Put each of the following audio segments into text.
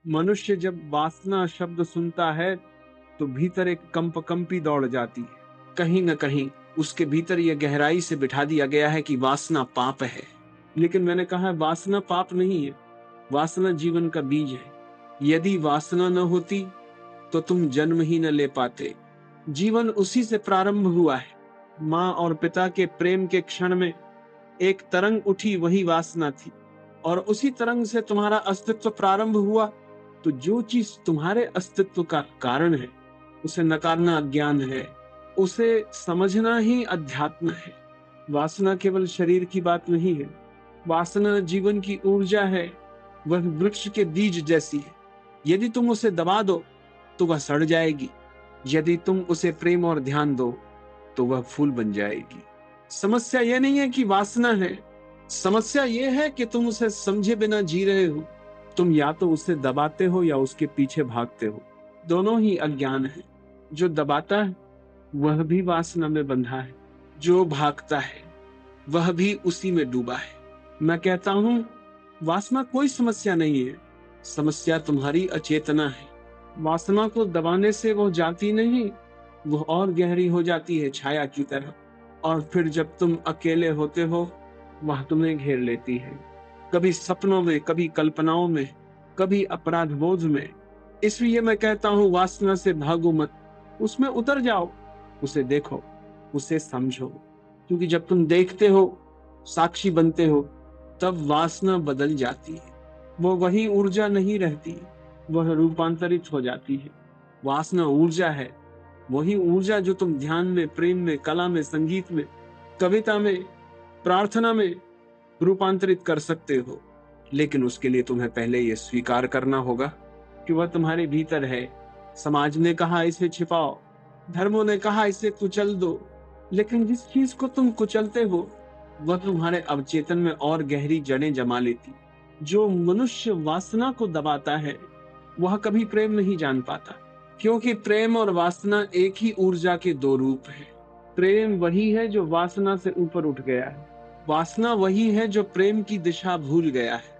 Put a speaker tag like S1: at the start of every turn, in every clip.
S1: मनुष्य जब वासना शब्द सुनता है तो भीतर एक कंपी दौड़ जाती है। कहीं न कहीं उसके भीतर यह गहराई से बिठा दिया गया है कि वासना पाप है। लेकिन मैंने कहा है वासना पाप नहीं है, वासना जीवन का बीज है। यदि वासना न होती तो तुम जन्म ही न ले पाते। जीवन उसी से प्रारंभ हुआ है। माँ और पिता के प्रेम के क्षण में एक तरंग उठी, वही वासना थी, और उसी तरंग से तुम्हारा अस्तित्व प्रारंभ हुआ। तो जो चीज तुम्हारे अस्तित्व का कारण है उसे नकारना अज्ञान है, उसे समझना ही अध्यात्म है। वासना केवल शरीर की बात नहीं है, वासना जीवन की ऊर्जा है। वह वृक्ष के बीज जैसी है, यदि तुम उसे दबा दो तो वह सड़ जाएगी, यदि तुम उसे प्रेम और ध्यान दो तो वह फूल बन जाएगी। समस्या यह नहीं है कि वासना है, समस्या यह है कि तुम उसे समझे बिना जी रहे हो। तुम या तो उसे दबाते हो या उसके पीछे भागते हो, दोनों ही अज्ञान है। जो दबाता है वह भी वासना में बंधा है, जो भागता है वह भी उसी में डूबा है। मैं कहता हूं वासना कोई समस्या नहीं है, समस्या तुम्हारी अचेतना है। वासना को दबाने से वो जाती नहीं, वह और गहरी हो जाती है छाया की तरह, और फिर जब तुम अकेले होते हो वह तुम्हें घेर लेती है, कभी सपनों में, कभी कल्पनाओं में, कभी अपराध बोध में। इसलिए मैं कहता हूं वासना से भागो मत, उसमें उतर जाओ, उसे देखो, उसे समझो। क्योंकि जब तुम देखते हो, साक्षी बनते हो, तब वासना बदल जाती है। वो वही ऊर्जा नहीं रहती, वह रूपांतरित हो जाती है। वासना ऊर्जा है, वही ऊर्जा जो तुम ध्यान में, प्रेम में, कला में, संगीत में, कविता में, प्रार्थना में रूपांतरित कर सकते हो। लेकिन उसके लिए तुम्हें पहले यह स्वीकार करना होगा कि वह तुम्हारे भीतर है। समाज ने कहा इसे छिपाओ, धर्मों ने कहा इसे कुचल दो, लेकिन जिस चीज को तुम कुचलते हो वह तुम्हारे अवचेतन में और गहरी जड़ें जमा लेती। जो मनुष्य वासना को दबाता है वह कभी प्रेम नहीं जान पाता, क्योंकि प्रेम और वासना एक ही ऊर्जा के दो रूप हैं। प्रेम वही है जो वासना से ऊपर उठ गया है, वासना वही है जो प्रेम की दिशा भूल गया है।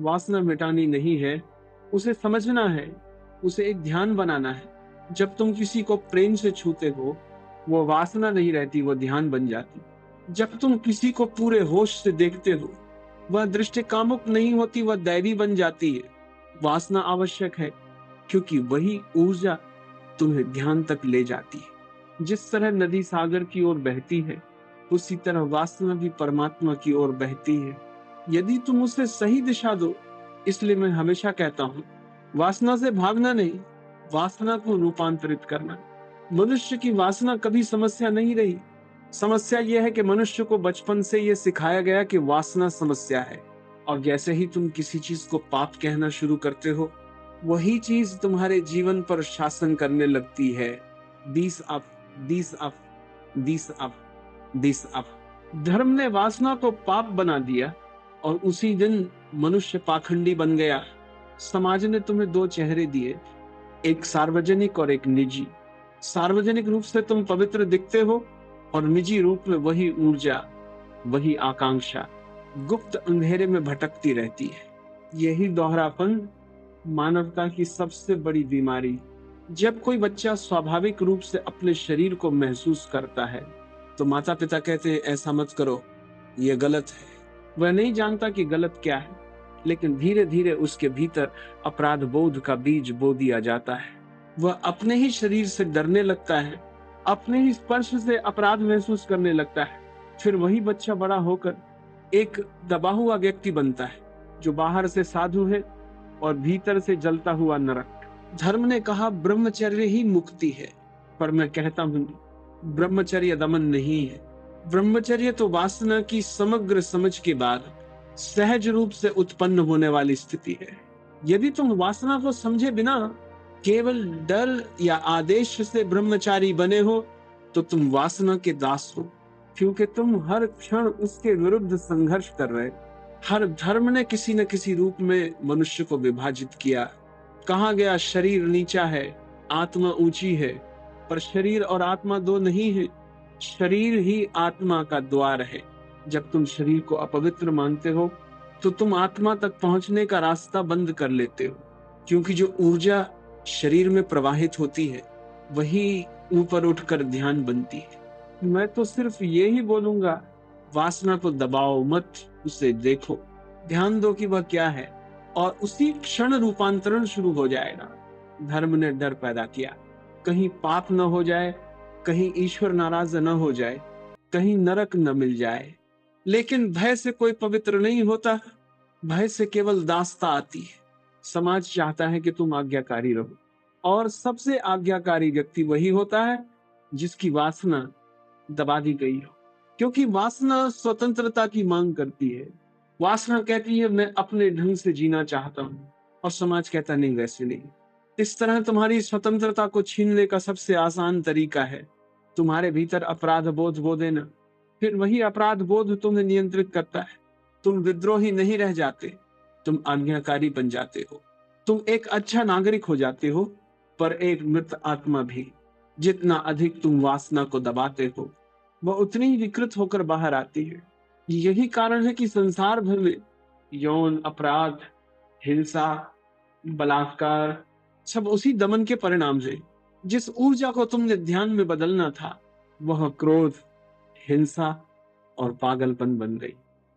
S1: वासना मिटानी नहीं है, उसे समझना है, उसे एक ध्यान बनाना है। जब तुम किसी को प्रेम से छूते हो वो वासना नहीं रहती, वो ध्यान बन जाती। जब तुम किसी को पूरे होश से देखते हो वह दृष्टि कामुक नहीं होती, वह दैवी बन जाती है। वासना आवश्यक है क्योंकि वही ऊर्जा तुम्हें ध्यान तक ले जाती है। जिस तरह नदी सागर की ओर बहती है उसी तरह वासना भी परमात्मा की ओर बहती है, यदि तुम उसे सही दिशा दो। इसलिए मैं हमेशा कहता हूं वासना से भागना नहीं, वासना को रूपांतरित करना। मनुष्य की वासना कभी समस्या नहीं रही। समस्या यह है कि मनुष्य को बचपन से यह सिखाया गया कि वासना समस्या है, और जैसे ही तुम किसी चीज को पाप कहना शुरू करते हो वही चीज तुम्हारे जीवन पर शासन करने लगती है। This up, this up, this up, this up. धर्म ने वासना को पाप बना दिया और उसी दिन मनुष्य पाखंडी बन गया। समाज ने तुम्हें दो चेहरे दिए, एक सार्वजनिक और एक निजी। सार्वजनिक रूप से तुम पवित्र दिखते हो और निजी रूप में वही ऊर्जा, वही आकांक्षा गुप्त अंधेरे में भटकती रहती है। यही दोहरापन मानवता की सबसे बड़ी बीमारी। जब कोई बच्चा स्वाभाविक रूप से अपने शरीर को महसूस करता है तो माता पिता कहते हैं ऐसा मत करो, यह गलत है। वह नहीं जानता कि गलत क्या है, लेकिन धीरे धीरे उसके भीतर अपराध बोध का बीज बो दिया जाता है। वह अपने ही शरीर से डरने लगता है, अपने ही स्पर्श से अपराध महसूस करने लगता है। फिर वही बच्चा बड़ा होकर एक दबा हुआ व्यक्ति बनता है जो बाहर से साधु है और भीतर से जलता हुआ नरक। धर्म ने कहा ब्रह्मचर्य ही मुक्ति है, पर मैं कहता हूं ब्रह्मचर्य दमन नहीं है। ब्रह्मचर्य तो वासना की समग्र समझ के बाद सहज रूप से उत्पन्न होने वाली स्थिति है। यदि तुम वासना को समझे बिना केवल डर या आदेश से ब्रह्मचारी बने हो तो तुम वासना के दास हो, क्योंकि तुम हर क्षण उसके विरुद्ध संघर्ष कर रहे। हर धर्म ने किसी न किसी रूप में मनुष्य को विभाजित किया। कहा गया शरीर नीचा है, आत्मा ऊंची है, पर शरीर और आत्मा दो नहीं है, शरीर ही आत्मा का द्वार है। जब तुम शरीर को अपवित्र मानते हो तो तुम आत्मा तक पहुंचने का रास्ता बंद कर लेते हो। क्योंकि जो ऊर्जा शरीर में प्रवाहित होती है वही ऊपर उठकर ध्यान बनती है। मैं तो सिर्फ ये ही बोलूंगा, वासना को दबाओ मत, उसे देखो, ध्यान दो कि वह क्या है, और उसी क्षण रूपांतरण शुरू हो जाएगा। धर्म ने डर पैदा किया, कहीं पाप न हो जाए, कहीं ईश्वर नाराज न हो जाए, कहीं नरक न मिल जाए। लेकिन भय से कोई पवित्र नहीं होता, भय से केवल दास्ता आती है। समाज चाहता है कि तुम आज्ञाकारी रहो, और सबसे आज्ञाकारी व्यक्ति वही होता है जिसकी वासना दबा दी गई हो, क्योंकि वासना स्वतंत्रता की मांग करती है। वासना कहती है मैं अपने ढंग से जीना चाहता हूं, और समाज कहता नहीं, वैसे नहीं। इस तरह तुम्हारी स्वतंत्रता को छीनने का सबसे आसान तरीका है तुम्हारे भीतर अपराध बोध बो देना। फिर वही अपराध बोध तुम्हें नियंत्रित करता है। तुम विद्रोही नहीं रह जाते, तुम आज्ञाकारी बन जाते हो। तुम एक अच्छा नागरिक हो जाते हो, पर एक मृत आत्मा भी। जितना अधिक तुम वासना को दबाते हो, वह उतनी ही विकृत होकर बाहर आती है। यही कारण है कि संसार भर में यौन अपराध, हिंसा, बलात्कार सब उसी दमन के परिणाम से। जिस ऊर्जा को तुमने ध्यान में बदलना था, वह क्रोध, हिंसा और पागलपन बन गई।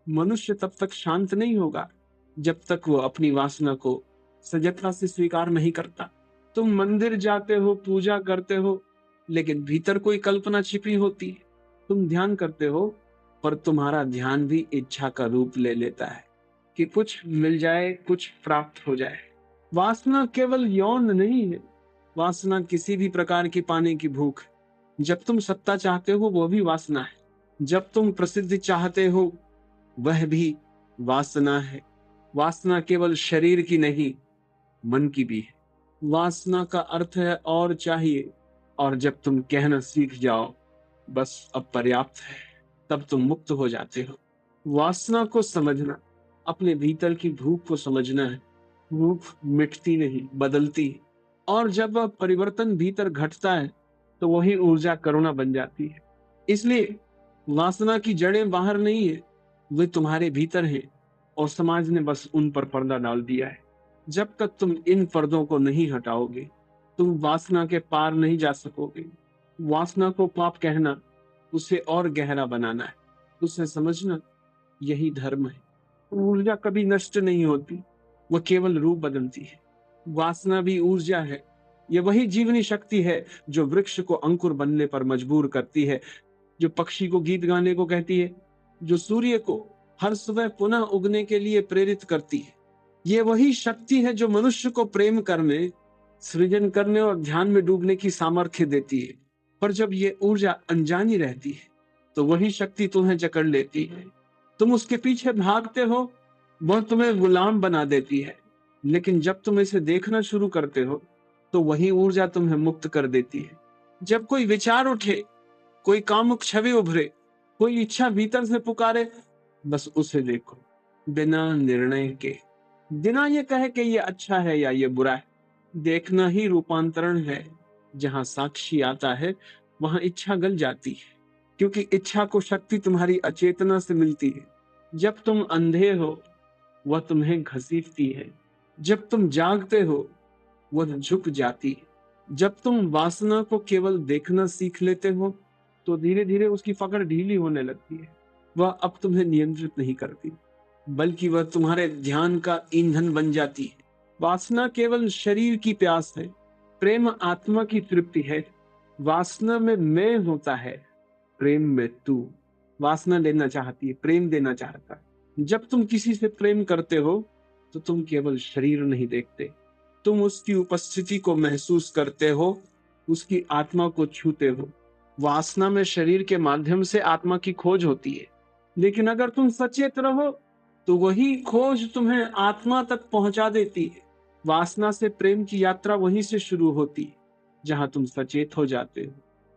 S1: मनुष्य तब तक शांत नहीं होगा जब तक वो अपनी वासना को सजगता से स्वीकार नहीं करता। तुम मंदिर जाते हो, पूजा करते हो, लेकिन भीतर कोई कल्पना छिपी होती है। तुम ध्यान करते हो, पर तुम्हारा ध्यान भी इच्छा का रूप ले लेता है कि कुछ मिल जाए, कुछ प्राप्त हो जाए। वासना केवल यौन नहीं है, वासना किसी भी प्रकार की पाने की भूख। जब तुम सत्ता चाहते हो, वो भी वासना है। जब तुम प्रसिद्धि चाहते हो, वह भी वासना है। वासना केवल शरीर की नहीं, मन की भी है। वासना का अर्थ है और चाहिए, और जब तुम कहना सीख जाओ बस अब पर्याप्त है, तब तुम मुक्त हो जाते हो। वासना को समझना, अपने भीतर की भूख को समझना है। भूख मिटती नहीं, बदलती है। और जब वह परिवर्तन भीतर घटता है, तो वही ऊर्जा करुणा बन जाती है। इसलिए वासना की जड़ें बाहर नहीं है, वे तुम्हारे भीतर हैं, और समाज ने बस उन पर पर्दा डाल दिया है। जब तक तुम इन पर्दों को नहीं हटाओगे, तुम वासना के पार नहीं जा सकोगे। वासना को पाप कहना, उसे और गहरा बनाना है, उसे समझना, यही धर्म है। ऊर्जा कभी नष्ट नहीं होती, वह केवल रूप बदलती है। वासना भी ऊर्जा है। यह वही जीवनी शक्ति है जो वृक्ष को अंकुर बनने पर मजबूर करती है, जो पक्षी को गीत गाने को कहती है, जो सूर्य को हर सुबह पुनः उगने के लिए प्रेरित करती है। ये वही शक्ति है जो मनुष्य को प्रेम करने, सृजन करने और ध्यान में डूबने की सामर्थ्य देती है। पर जब ये ऊर्जा अनजानी रहती है, तो वही शक्ति तुम्हें जकड़ लेती है। तुम उसके पीछे भागते हो, वह तुम्हें गुलाम बना देती है। लेकिन जब तुम इसे देखना शुरू करते हो, तो वही ऊर्जा तुम्हें मुक्त कर देती है। जब कोई विचार उठे, कोई कामुक छवि उभरे, कोई इच्छा भीतर से पुकारे, बस उसे देखो, बिना निर्णय के, बिना ये कहे कि ये अच्छा है या ये बुरा है। देखना ही रूपांतरण है। जहां साक्षी आता है, वहां इच्छा गल जाती है, क्योंकि इच्छा को शक्ति तुम्हारी अचेतना से मिलती है। जब तुम अंधे हो, वह तुम्हें घसीटती है। जब तुम जागते हो, वह झुक जाती है। जब तुम वासना को केवल देखना सीख लेते हो, तो धीरे धीरे उसकी पकड़ ढीली होने लगती है। वह अब तुम्हें नियंत्रित नहीं करती, बल्कि वह तुम्हारे ध्यान का ईंधन बन जाती है। वासना केवल शरीर की प्यास है, प्रेम आत्मा की तृप्ति है। वासना में मैं होता है, प्रेम में तू। वासना लेना चाहती है, प्रेम देना चाहता है। जब तुम किसी से प्रेम करते हो, तो तुम केवल शरीर नहीं देखते, तुम उसकी उपस्थिति को महसूस करते हो, उसकी आत्मा को छूते हो। वासना में शरीर के माध्यम से आत्मा की खोज होती है, लेकिन अगर तुम सचेत रहो, तो वही खोज तुम्हें आत्मा तक पहुंचा देती है। वासना से प्रेम की यात्रा वहीं से शुरू होती है, जहां तुम सचेत हो जाते हो।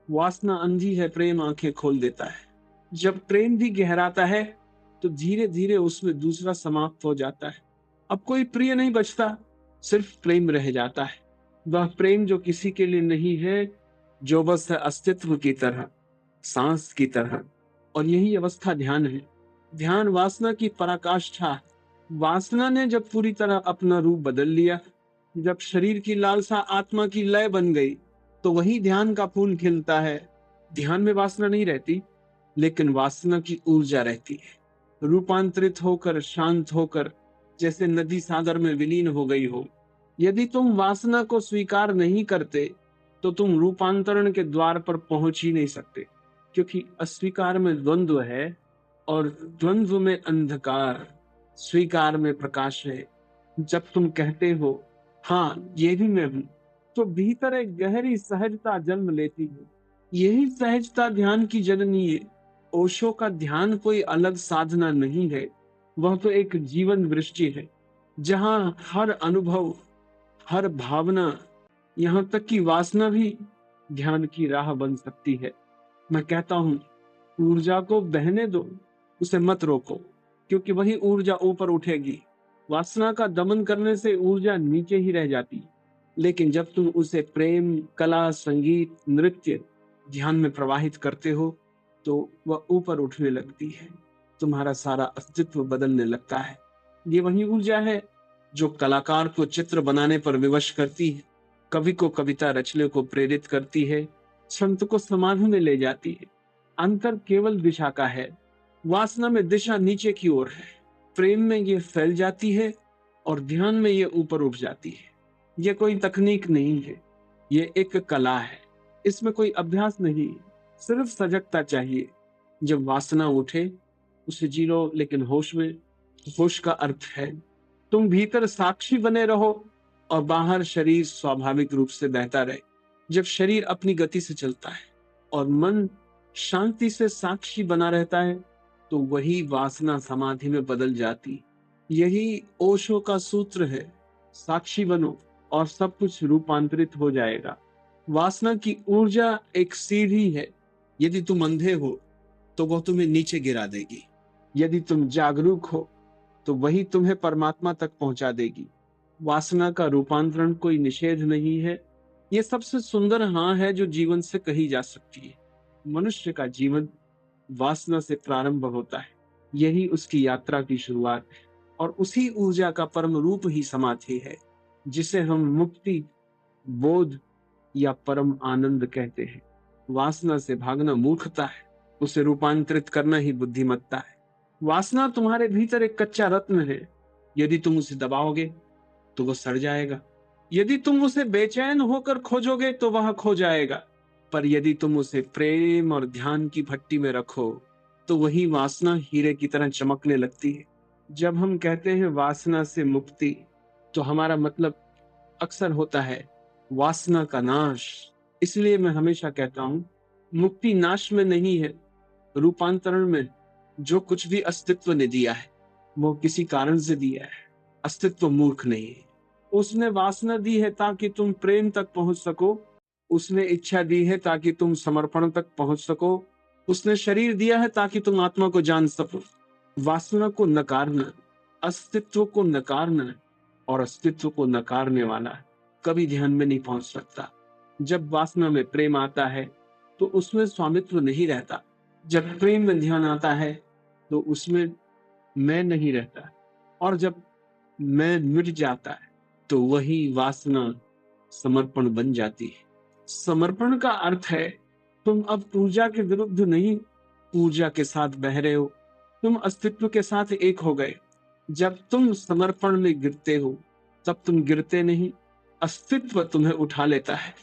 S1: वासना अंधी है, प्रेम आंखें खोल देता है। जब प्रेम भी गहराता है, तो धीरे धीरे उसमें दूसरा समाप्त हो जाता है। अब कोई प्रिय नहीं बचता, सिर्फ प्रेम रह जाता है। वह प्रेम जो किसी के लिए नहीं है, जो बस है अस्तित्व की तरह, सांस की तरह। और यही अवस्था ध्यान है। ध्यान वासना की पराकाष्ठा। वासना ने जब पूरी तरह अपना रूप बदल लिया, जब शरीर की लालसा आत्मा की लय बन गई तो वही ध्यान का फूल खिलता है। ध्यान में वासना नहीं रहती, लेकिन वासना की ऊर्जा रहती है। रूपांतरित होकर, शांत होकर, जैसे नदी सागर में विलीन हो गई हो। यदि तुम वासना को स्वीकार नहीं करते तो तुम रूपांतरण के द्वार पर पहुंच ही नहीं सकते, क्योंकि अस्वीकार में द्वंद्व है और द्वंद्व में अंधकार, स्वीकार में प्रकाश है। जब तुम कहते हो हाँ ये भी मैं हूं, तो भीतर एक गहरी सहजता जन्म लेती है। यही सहजता ध्यान की जननी है। ओशो का ध्यान कोई अलग साधना नहीं है, वह तो एक जीवन दृष्टि है, जहां हर अनुभव, हर भावना, यहाँ तक कि वासना भी ध्यान की राह बन सकती है। मैं कहता हूं, ऊर्जा को बहने दो, उसे मत रोको, क्योंकि वही ऊर्जा ऊपर उठेगी। वासना का दमन करने से ऊर्जा नीचे ही रह जाती, लेकिन जब तुम उसे प्रेम, कला, संगीत, नृत्य, ध्यान में प्रवाहित करते हो तो वह ऊपर उठने लगती है। तुम्हारा सारा अस्तित्व बदलने लगता है। ये वही ऊर्जा है जो कलाकार को चित्र बनाने पर विवश करती है, कवि को कविता रचने को प्रेरित करती है, संत को समाधि में ले जाती है। अंतर केवल दिशा का है। वासना में दिशा नीचे की ओर है, प्रेम में ये फैल जाती है और ध्यान में ये ऊपर उठ जाती है। ये कोई तकनीक नहीं है, ये एक कला है। इसमें कोई अभ्यास नहीं, सिर्फ सजगता चाहिए। जब वासना उठे उसे जी लो, लेकिन होश में। होश का अर्थ है तुम भीतर साक्षी बने रहो और बाहर शरीर स्वाभाविक रूप से बहता रहे। जब शरीर अपनी गति से चलता है और मन शांति से साक्षी बना रहता है तो वही वासना समाधि में बदल जाती। यही ओशो का सूत्र है, साक्षी बनो और सब कुछ रूपांतरित हो जाएगा। वासना की ऊर्जा एक सीढ़ी है, यदि तुम अंधे हो तो वह तुम्हें नीचे गिरा देगी। यदि तुम जागरूक हो तो वही तुम्हें परमात्मा तक पहुंचा देगी। वासना का रूपांतरण कोई निषेध नहीं है, यह सबसे सुंदर हाँ है जो जीवन से कही जा सकती है। मनुष्य का जीवन वासना से प्रारंभ होता है, यही उसकी यात्रा की शुरुआत है और उसी ऊर्जा का परम रूप ही समाधि है, जिसे हम मुक्ति, बोध या परम आनंद कहते हैं। वासना से भागना मूर्खता है, उसे रूपांतरित करना ही बुद्धिमत्ता है। वासना तुम्हारे भीतर एक कच्चा रत्न है, यदि तुम उसे दबाओगे तो वह सड़ जाएगा। यदि तुम उसे बेचैन होकर खोजोगे तो वह खो जाएगा। पर यदि तुम उसे प्रेम और ध्यान की भट्टी में रखो तो वही वासना हीरे की तरह चमकने लगती है। जब हम कहते हैं वासना से मुक्ति, तो हमारा मतलब अक्सर होता है वासना का नाश। इसलिए मैं हमेशा कहता हूं, मुक्ति नाश में नहीं है, रूपांतरण में। जो कुछ भी अस्तित्व ने दिया है वो किसी कारण से दिया है। अस्तित्व मूर्ख नहीं है। उसने वासना दी है ताकि तुम प्रेम तक पहुंच सको, उसने इच्छा दी है ताकि तुम समर्पण तक पहुंच सको, उसने शरीर दिया है ताकि तुम आत्मा को जान सको। वासना को नकारना अस्तित्व को नकारना, और अस्तित्व को नकारने वाला कभी ध्यान में नहीं पहुंच सकता। जब वासना में प्रेम आता है तो उसमें स्वामित्व नहीं रहता। जब प्रेम में ध्यान आता है तो उसमें मैं नहीं रहता, और जब मैं मिट जाता है तो वही वासना समर्पण बन जाती है। समर्पण का अर्थ है तुम अब ऊर्जा के विरुद्ध नहीं, ऊर्जा के साथ बह रहे हो। तुम अस्तित्व के साथ एक हो गए। जब तुम समर्पण में गिरते हो तब तुम गिरते नहीं, अस्तित्व तुम्हें उठा लेता है।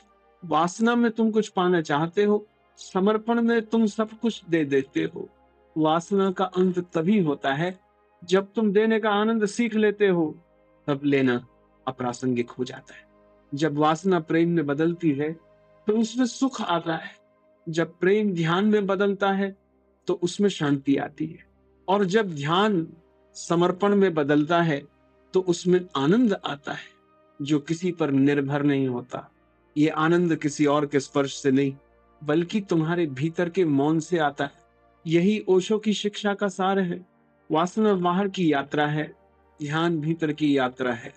S1: वासना में तुम कुछ पाना चाहते हो, समर्पण में तुम सब कुछ दे देते हो। वासना का अंत तभी होता है जब तुम देने का आनंद सीख लेते हो, तब लेना अप्रासंगिक हो जाता है। जब वासना प्रेम में बदलती है तो उसमें सुख आता है। जब प्रेम ध्यान में बदलता है तो उसमें शांति आती है, और जब ध्यान समर्पण में बदलता है तो उसमें आनंद आता है जो किसी पर निर्भर नहीं होता। ये आनंद किसी और के स्पर्श से नहीं, बल्कि तुम्हारे भीतर के मौन से आता है। यही ओशो की शिक्षा का सार है। वासना बाहर की यात्रा है, ध्यान भीतर की यात्रा है,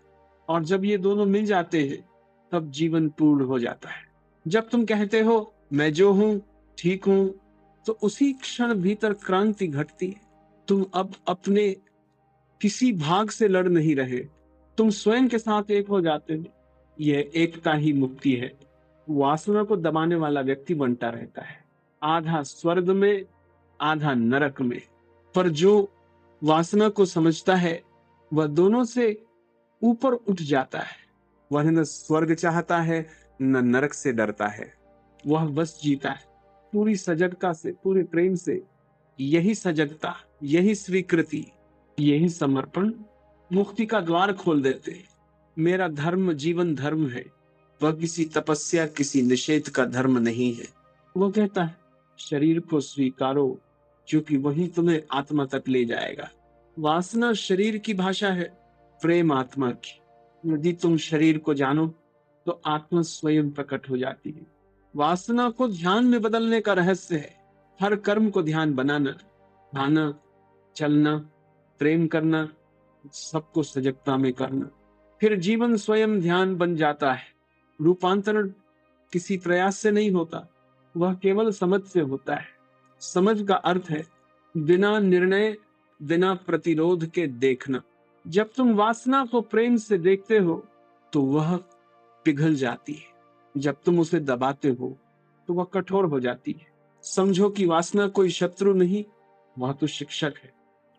S1: और जब ये दोनों मिल जाते हैं तब जीवन पूर्ण हो जाता है। जब तुम कहते हो मैं जो हूं ठीक हूं, तो उसी क्षण भीतर क्रांति घटती है। तुम अब अपने किसी भाग से लड़ नहीं रहे, तुम स्वयं के साथ एक हो जाते हो। यह एकता ही मुक्ति है। वासना को दबाने वाला व्यक्ति बनता रहता है, आधा स्वर्ग में आधा नरक में। पर जो वासना को समझता है वह दोनों से ऊपर उठ जाता है। वह न स्वर्ग चाहता है न नरक से डरता है। वह बस जीता है पूरी सजगता से, पूरे प्रेम से। यही सजगता, यही स्वीकृति, यही समर्पण मुक्ति का द्वार खोल देते हैं। मेरा धर्म जीवन धर्म है, वह किसी तपस्या किसी निषेध का धर्म नहीं है। वो कहता है शरीर को स्वीकारो, क्योंकि वही तुम्हें आत्मा तक ले जाएगा। वासना शरीर की भाषा है, प्रेम आत्मा की। यदि तुम शरीर को जानो तो आत्मा स्वयं प्रकट हो जाती है। वासना को ध्यान में बदलने का रहस्य है हर कर्म को ध्यान बनाना, खाना, चलना, प्रेम करना, सबको सजगता में करना। फिर जीवन स्वयं ध्यान बन जाता है। रूपांतरण किसी प्रयास से नहीं होता, वह केवल समझ से होता है। समझ का अर्थ है बिना निर्णय, बिना प्रतिरोध के देखना। जब तुम वासना को प्रेम से देखते हो तो वह पिघल जाती है। जब तुम उसे दबाते हो तो वह कठोर हो जाती है। समझो कि वासना कोई शत्रु नहीं, वह तो शिक्षक है।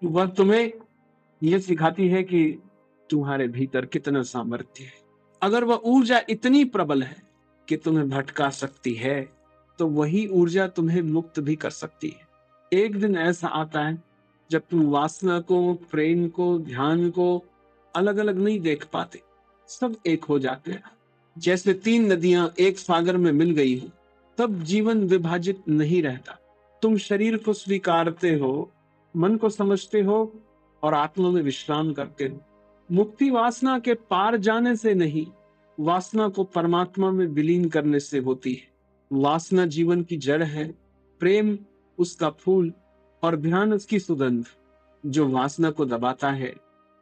S1: वह तुम्हें यह सिखाती है कि तुम्हारे भीतर कितना सामर्थ्य है। अगर वह ऊर्जा इतनी प्रबल है कि तुम्हें भटका सकती है, तो वही ऊर्जा तुम्हें मुक्त भी कर सकती है। एक दिन ऐसा आता है जब तुम वासना को, प्रेम को, ध्यान को अलग अलग नहीं देख पाते, सब एक हो जाते हैं। जैसे तीन नदियां एक सागर में मिल गई हो, तब जीवन विभाजित नहीं रहता। तुम शरीर को स्वीकारते हो, मन को समझते हो और आत्मा में विश्राम करते हो। मुक्ति वासना के पार जाने से नहीं, वासना को परमात्मा में विलीन करने से होती है। वासना जीवन की जड़ है, प्रेम उसका फूल और ध्यान उसकी सुगंध। जो वासना को दबाता है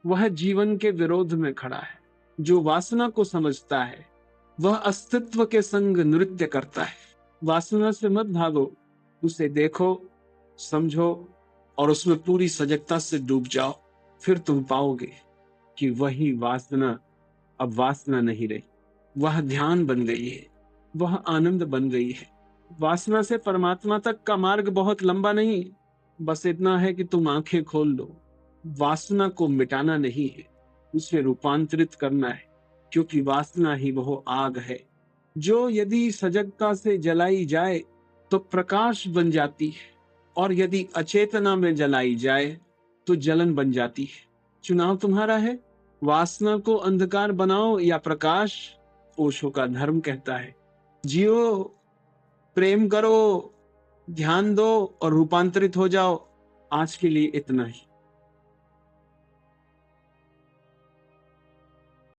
S1: वह जीवन के विरोध में खड़ा है। जो वासना को समझता है वह अस्तित्व के संग नृत्य करता है। वासना से मत भागो, उसे देखो, समझो और उसमें पूरी सजगता से डूब जाओ। फिर तुम पाओगे कि वही वासना अब वासना नहीं रही, वह ध्यान बन गई है, वह आनंद बन गई है। वासना से परमात्मा तक का मार्ग बहुत लंबा नहीं, बस इतना है कि तुम आंखें खोल लो। वासना को मिटाना नहीं है, उसे रूपांतरित करना है, क्योंकि वासना ही वह आग है जो यदि सजगता से जलाई जाए तो प्रकाश बन जाती है, और यदि अचेतना में जलाई जाए तो जलन बन जाती है। चुनाव तुम्हारा है, वासना को अंधकार बनाओ या प्रकाश। ओशो का धर्म कहता है जियो, प्रेम करो, ध्यान दो और रूपांतरित हो जाओ। आज के लिए इतना ही।